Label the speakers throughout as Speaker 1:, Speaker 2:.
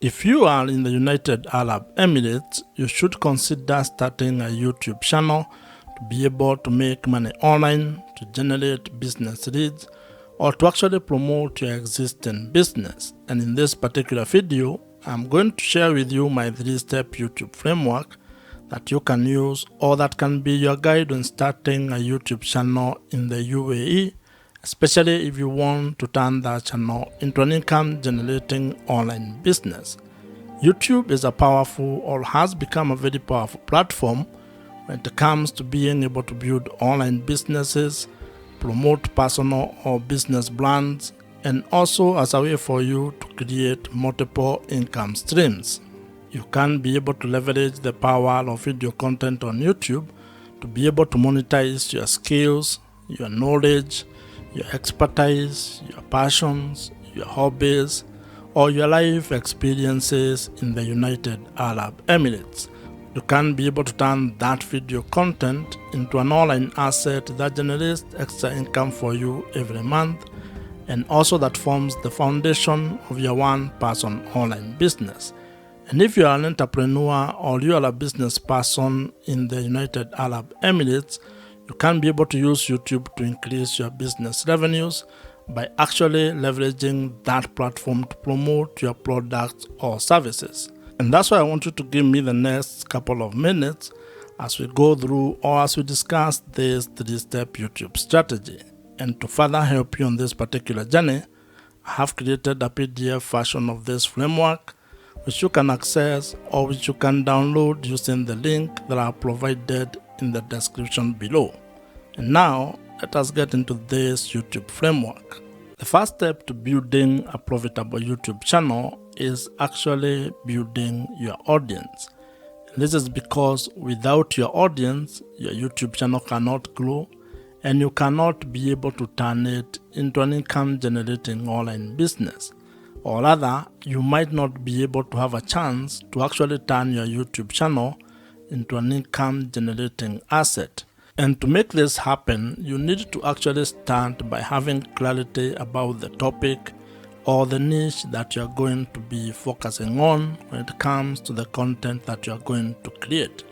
Speaker 1: If you are in the United Arab Emirates, you should consider starting a YouTube channel to be able to make money online, to generate business leads, or to actually promote your existing business. And in this particular video, I'm going to share with you my 3-step YouTube framework that you can use, or that can be your guide when starting a YouTube channel in the UAE, especially if you want to turn that channel into an income generating online business. YouTube is a powerful, or has become a very powerful platform when it comes to being able to build online businesses, promote personal or business brands, and also as a way for you to create multiple income streams. You can be able to leverage the power of video content on YouTube to be able to monetize your skills, your knowledge, your expertise, your passions, your hobbies, or your life experiences in the United Arab Emirates. You can be able to turn that video content into an online asset that generates extra income for you every month, and also that forms the foundation of your one-person online business. And if you are an entrepreneur or you are a business person in the United Arab Emirates, you can be able to use YouTube to increase your business revenues by actually leveraging that platform to promote your products or services. And that's why I want you to give me the next couple of minutes as we go through, or as we discuss, this 3-step YouTube strategy. And to further help you on this particular journey, I have created a PDF version of this framework, which you can access or which you can download using the link that I have provided in the description below. And now, let us get into this YouTube framework. The first step to building a profitable YouTube channel is actually building your audience. And this is because without your audience, your YouTube channel cannot grow, and you cannot be able to turn it into an income generating online business. Or rather, you might not be able to have a chance to actually turn your YouTube channel into an income generating asset. And to make this happen, you need to actually start by having clarity about the topic or the niche that you're going to be focusing on when it comes to the content that you're going to create.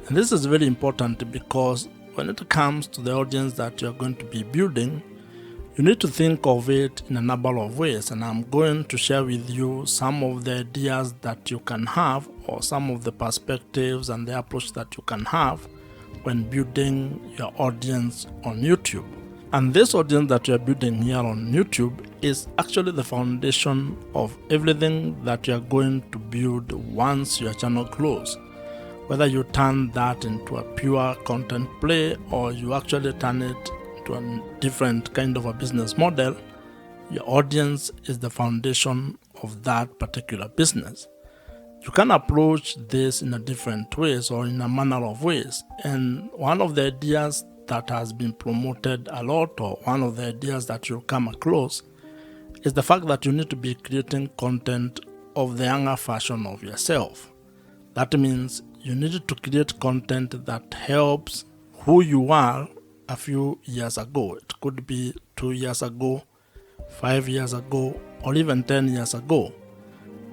Speaker 1: And this is very important because when it comes to the audience that you're going to be building, you need to think of it in a number of ways, and I'm going to share with you some of the ideas that you can have, or some of the perspectives and the approach that you can have when building your audience on YouTube. And this audience that you're building here on YouTube is actually the foundation of everything that you're going to build once your channel grows. Whether you turn that into a pure content play, or you actually turn it to a different kind of a business model, your audience is the foundation of that particular business. You can approach this in a different ways, or in a manner of ways. And one of the ideas that has been promoted a lot, or one of the ideas that you'll come across, is the fact that you need to be creating content of the younger version of yourself. That means you need to create content that helps who you are a few years ago. It could be 2 years ago, 5 years ago, or even 10 years ago.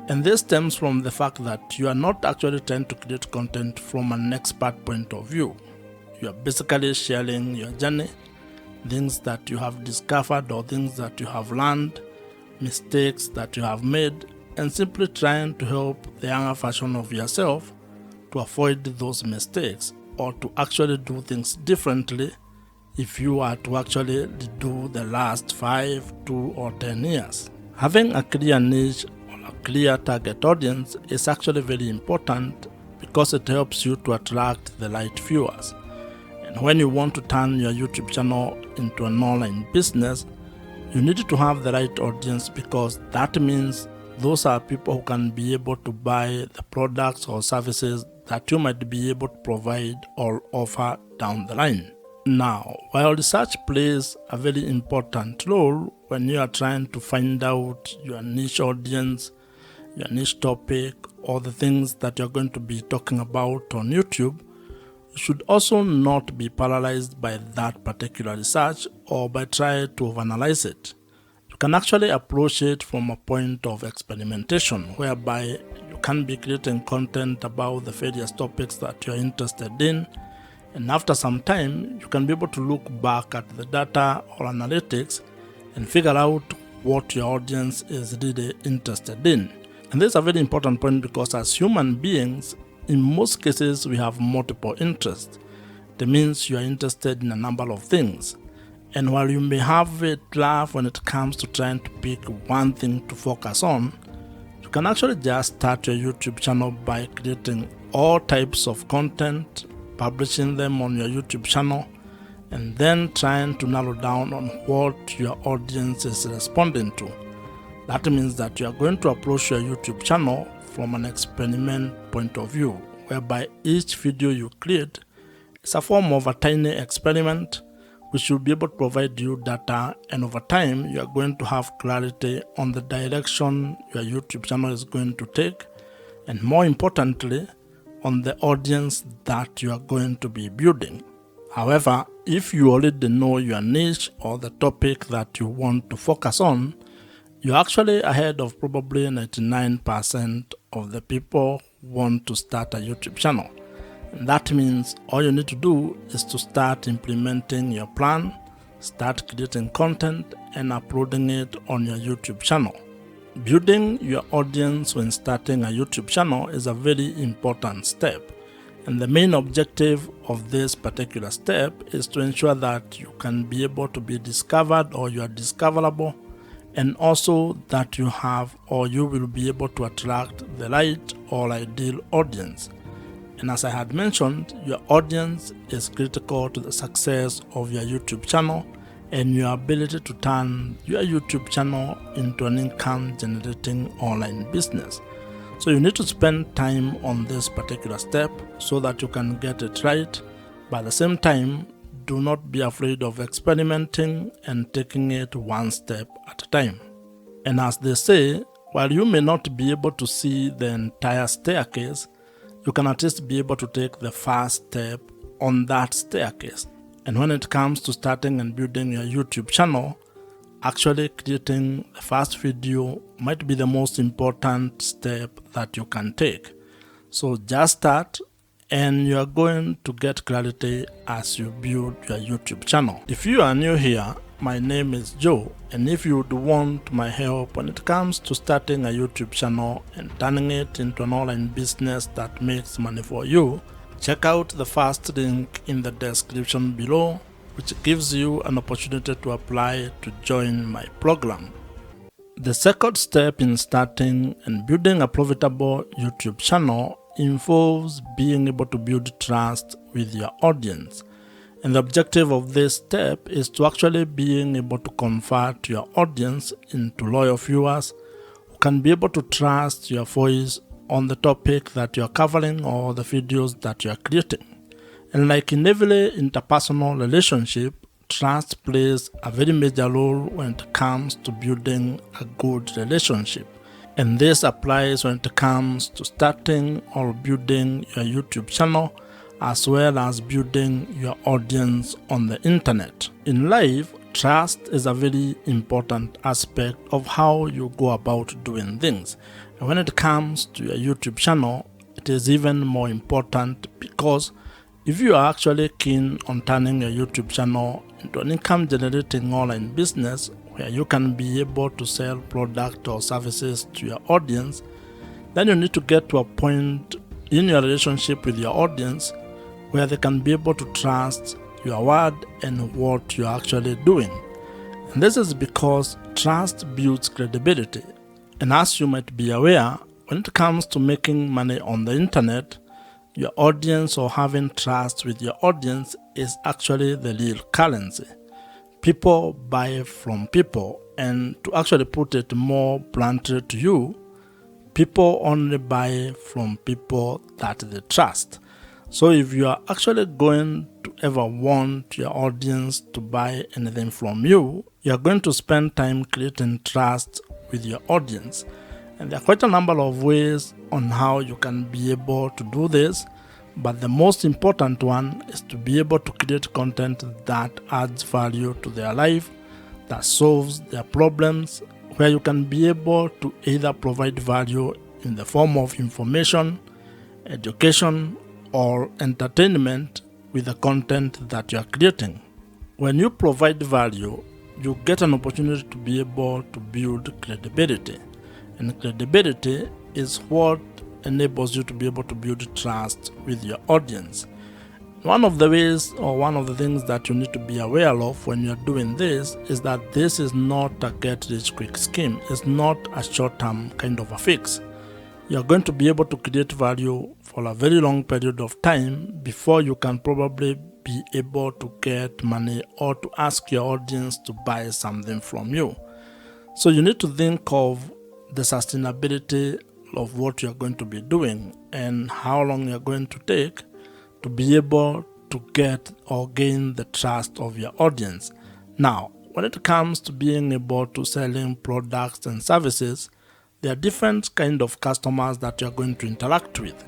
Speaker 1: And this stems from the fact that you are not actually trying to create content from an expert point of view. You are basically sharing your journey, things that you have discovered or things that you have learned, mistakes that you have made, and simply trying to help the younger version of yourself to avoid those mistakes, or to actually do things differently if you are to actually do the last 5, 2, or 10 years. Having a clear niche or a clear target audience is actually very important because it helps you to attract the right viewers. And when you want to turn your YouTube channel into an online business, you need to have the right audience, because that means those are people who can be able to buy the products or services that you might be able to provide or offer down the line. Now, while research plays a very important role when you are trying to find out your niche audience, your niche topic, or the things that you're going to be talking about on YouTube, you should also not be paralyzed by that particular research or by trying to overanalyze it. You can actually approach it from a point of experimentation, whereby you can be creating content about the various topics that you're interested in, and after some time you can be able to look back at the data or analytics and figure out what your audience is really interested in. And this is a very important point, because as human beings, in most cases we have multiple interests. That means you are interested in a number of things. And while you may have a drive when it comes to trying to pick one thing to focus on, you can actually just start your YouTube channel by creating all types of content, publishing them on your YouTube channel, and then trying to narrow down on what your audience is responding to. That means that you are going to approach your YouTube channel from an experiment point of view, whereby each video you create is a form of a tiny experiment which will be able to provide you data, and over time you are going to have clarity on the direction your YouTube channel is going to take, and more importantly, on the audience that you are going to be building. However, if you already know your niche or the topic that you want to focus on, you're actually ahead of probably 99% of the people who want to start a YouTube channel. And that means all you need to do is to start implementing your plan, start creating content, and uploading it on your YouTube channel. Building your audience when starting a YouTube channel is a very important step. And the main objective of this particular step is to ensure that you can be able to be discovered, or you are discoverable, and also that you have, or you will be able to attract the right or ideal audience. And as I had mentioned, your audience is critical to the success of your YouTube channel and your ability to turn your YouTube channel into an income generating online business. So you need to spend time on this particular step so that you can get it right. But at the same time, do not be afraid of experimenting and taking it one step at a time. And as they say, while you may not be able to see the entire staircase, you can at least be able to take the first step on that staircase. And when it comes to starting and building your YouTube channel, actually creating the first video might be the most important step that you can take. So just start, and you are going to get clarity as you build your YouTube channel. If you are new here, my name is Joe, and if you would want my help when it comes to starting a YouTube channel and turning it into an online business that makes money for you, check out the first link in the description below, which gives you an opportunity to apply to join my program. The second step in starting and building a profitable YouTube channel involves being able to build trust with your audience. And the objective of this step is to actually being able to convert your audience into loyal viewers who can be able to trust your voice on the topic that you are covering or the videos that you are creating. And like in every interpersonal relationship, trust plays a very major role when it comes to building a good relationship. And this applies when it comes to starting or building your YouTube channel, as well as building your audience on the internet. In life, trust is a very important aspect of how you go about doing things. And when it comes to your YouTube channel, it is even more important, because if you are actually keen on turning your YouTube channel into an income generating online business where you can be able to sell product or services to your audience, then you need to get to a point in your relationship with your audience where they can be able to trust your word and what you're actually doing. And this is because trust builds credibility. And as you might be aware, when it comes to making money on the internet, your audience, or having trust with your audience, is actually the real currency. People buy from people, and to actually put it more bluntly to you, people only buy from people that they trust. So if you are actually going to ever want your audience to buy anything from you, you are going to spend time creating trust with your audience. And there are quite a number of ways on how you can be able to do this, but the most important one is to be able to create content that adds value to their life, that solves their problems, where you can be able to either provide value in the form of information, education, or entertainment with the content that you are creating. When you provide value, you get an opportunity to be able to build credibility. And credibility is what enables you to be able to build trust with your audience. One of the ways, or one of the things that you need to be aware of when you're doing this is that this is not a get-rich-quick scheme. It's not a short-term kind of a fix. You're going to be able to create value for a very long period of time before you can probably be able to get money or to ask your audience to buy something from you. So you need to think of the sustainability of what you're going to be doing and how long you're going to take to be able to get or gain the trust of your audience. Now, when it comes to being able to selling products and services, there are different kind of customers that you're going to interact with.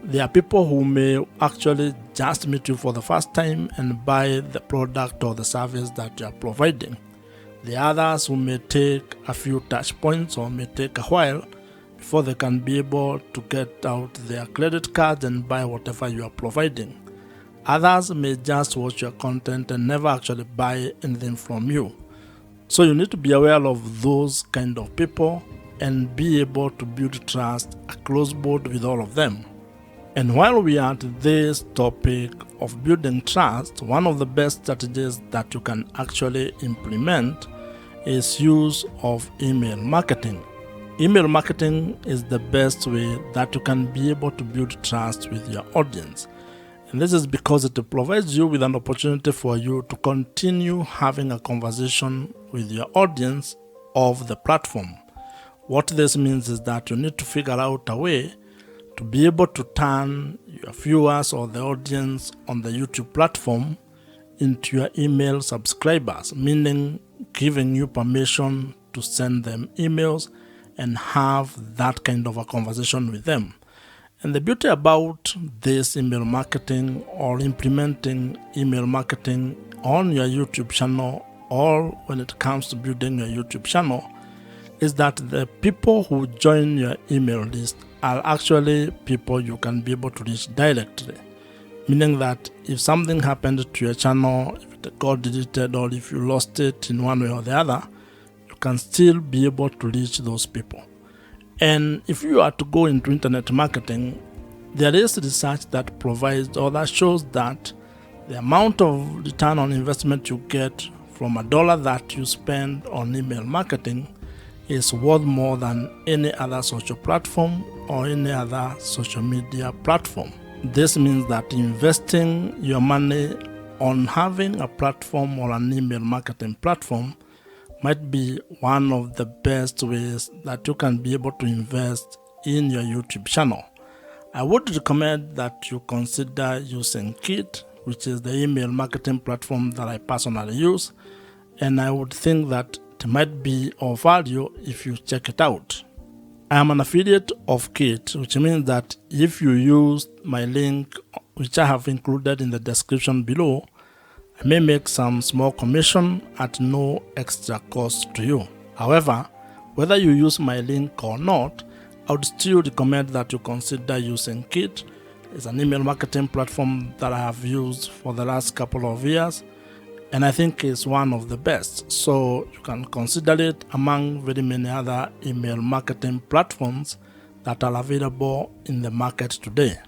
Speaker 1: There are people who may actually just meet you for the first time and buy the product or the service that you are providing. The others who may take a few touch points or may take a while before they can be able to get out their credit cards and buy whatever you are providing. Others may just watch your content and never actually buy anything from you. So you need to be aware of those kind of people and be able to build trust across board with all of them. And while we are at this topic of building trust, one of the best strategies that you can actually implement is use of email marketing. Email marketing is the best way that you can be able to build trust with your audience. And this is because it provides you with an opportunity for you to continue having a conversation with your audience of the platform. What this means is that you need to figure out a way to be able to turn your viewers or the audience on the YouTube platform into your email subscribers, meaning giving you permission to send them emails and have that kind of a conversation with them. And the beauty about this email marketing or implementing email marketing on your YouTube channel, or when it comes to building your YouTube channel, is that the people who join your email list are actually people you can be able to reach directly. Meaning that if something happened to your channel, if it got deleted or if you lost it in one way or the other, you can still be able to reach those people. And if you are to go into internet marketing, there is research that provides or that shows that the amount of return on investment you get from $1 that you spend on email marketing is worth more than any other social platform or any other social media platform. This means that investing your money on having a platform or an email marketing platform might be one of the best ways that you can be able to invest in your YouTube channel. I would recommend that you consider using Kit, which is the email marketing platform that I personally use, and I would think that it might be of value if you check it out. I am an affiliate of Kit, which means that if you use my link, which I have included in the description below, I may make some small commission at no extra cost to you. However, whether you use my link or not, I would still recommend that you consider using Kit. It's an email marketing platform that I have used for the last couple of years, and I think it's one of the best. So you can consider it among very many other email marketing platforms that are available in the market today.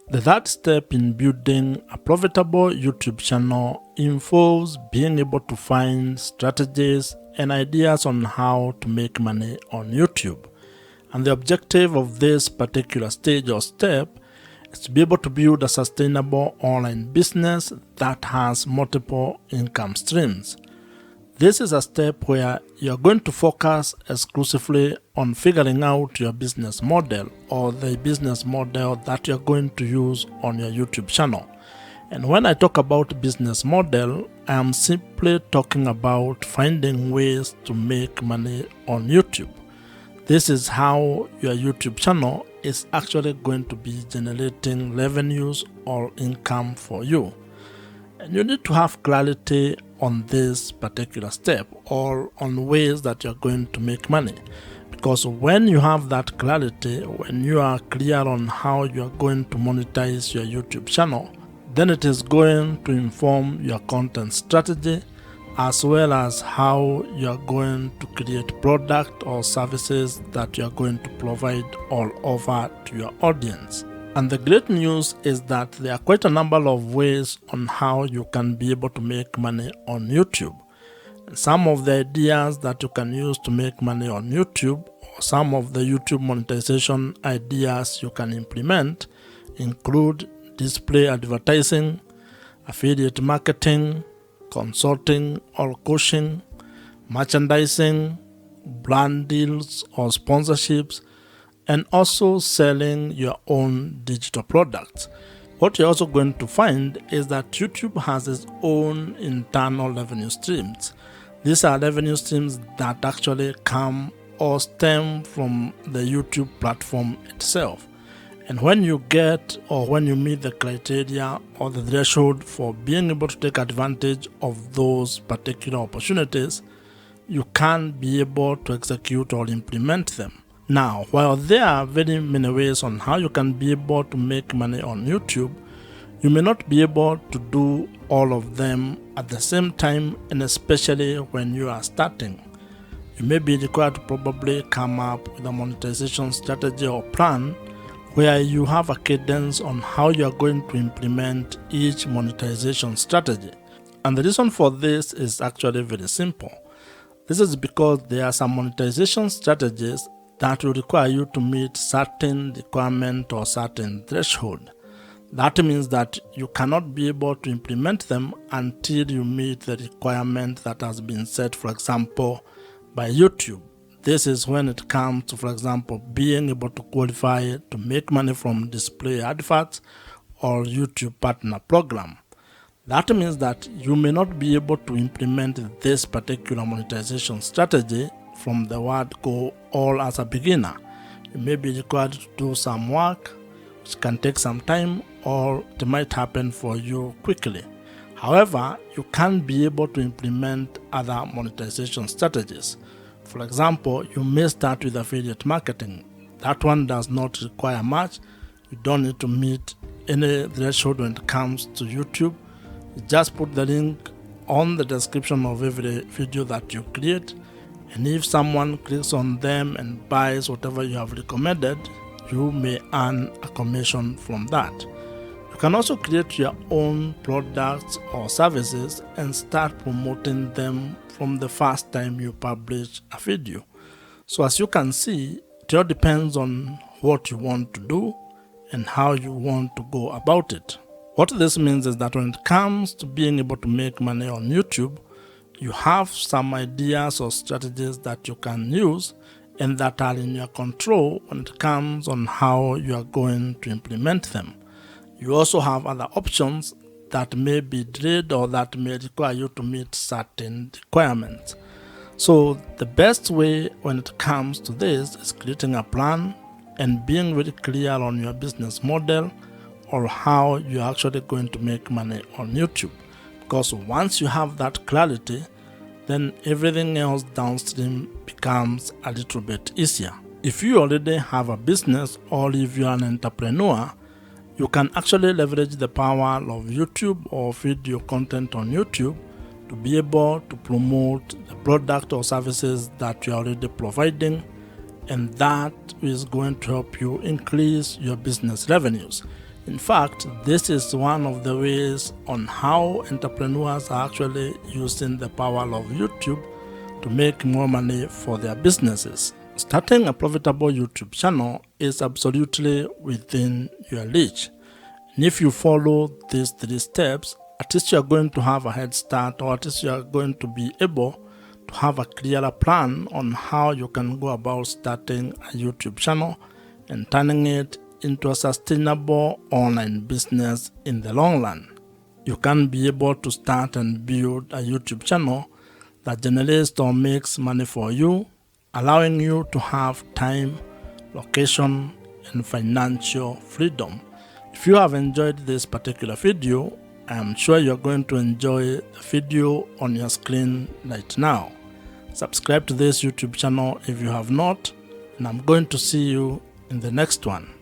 Speaker 1: The third step in building a profitable YouTube channel involves being able to find strategies and ideas on how to make money on YouTube. And the objective of this particular stage or step is to be able to build a sustainable online business that has multiple income streams. This is a step where you're going to focus exclusively on figuring out your business model or the business model that you're going to use on your YouTube channel. And when I talk about business model, I am simply talking about finding ways to make money on YouTube. This is how your YouTube channel is actually going to be generating revenues or income for you. And you need to have clarity on this particular step or on ways that you're going to make money. Because when you have that clarity, when you are clear on how you are going to monetize your YouTube channel, then it is going to inform your content strategy as well as how you are going to create product or services that you are going to provide all over to your audience. And the great news is that there are quite a number of ways on how you can be able to make money on YouTube. Some of the ideas that you can use to make money on YouTube, or some of the YouTube monetization ideas you can implement, include display advertising, affiliate marketing, consulting or coaching, merchandising, brand deals or sponsorships, and also selling your own digital products. What you're also going to find is that YouTube has its own internal revenue streams. These are revenue streams that actually come or stem from the YouTube platform itself. And when you get or when you meet the criteria or the threshold for being able to take advantage of those particular opportunities, you can be able to execute or implement them. Now, while there are very many ways on how you can be able to make money on YouTube, you may not be able to do all of them at the same time, and especially when you are starting. You may be required to probably come up with a monetization strategy or plan where you have a cadence on how you are going to implement each monetization strategy. And the reason for this is actually very simple. This is because there are some monetization strategies that will require you to meet certain requirement or certain threshold. That means that you cannot be able to implement them until you meet the requirement that has been set, for example, by YouTube. This is when it comes to, for example, being able to qualify to make money from display adverts or YouTube partner program. That means that you may not be able to implement this particular monetization strategy from the word go all as a beginner. You may be required to do some work, which can take some time, or it might happen for you quickly. However, you can be able to implement other monetization strategies. For example, you may start with affiliate marketing. That one does not require much. You don't need to meet any threshold when it comes to YouTube. You just put the link on the description of every video that you create, and if someone clicks on them and buys whatever you have recommended, you may earn a commission from that. You can also create your own products or services and start promoting them from the first time you publish a video. So as you can see, it all depends on what you want to do and how you want to go about it. What this means is that when it comes to being able to make money on YouTube, you have some ideas or strategies that you can use and that are in your control when it comes on how you are going to implement them. You also have other options that may be delayed or that may require you to meet certain requirements. So the best way when it comes to this is creating a plan and being very clear on your business model or how you're actually going to make money on YouTube. Because once you have that clarity, then everything else downstream becomes a little bit easier. If you already have a business or if you're an entrepreneur, you can actually leverage the power of YouTube or video content on YouTube to be able to promote the product or services that you're already providing, and that is going to help you increase your business revenues. In fact, this is one of the ways on how entrepreneurs are actually using the power of YouTube to make more money for their businesses. Starting a profitable YouTube channel is absolutely within your reach. And if you follow these 3 steps, at least you are going to have a head start, or at least you are going to be able to have a clearer plan on how you can go about starting a YouTube channel and turning it into a sustainable online business in the long run. You can be able to start and build a YouTube channel that generates or makes money for you, allowing you to have time, location, and financial freedom. If you have enjoyed this particular video, I'm sure you're going to enjoy the video on your screen right now. Subscribe to this YouTube channel if you have not, and I'm going to see you in the next one.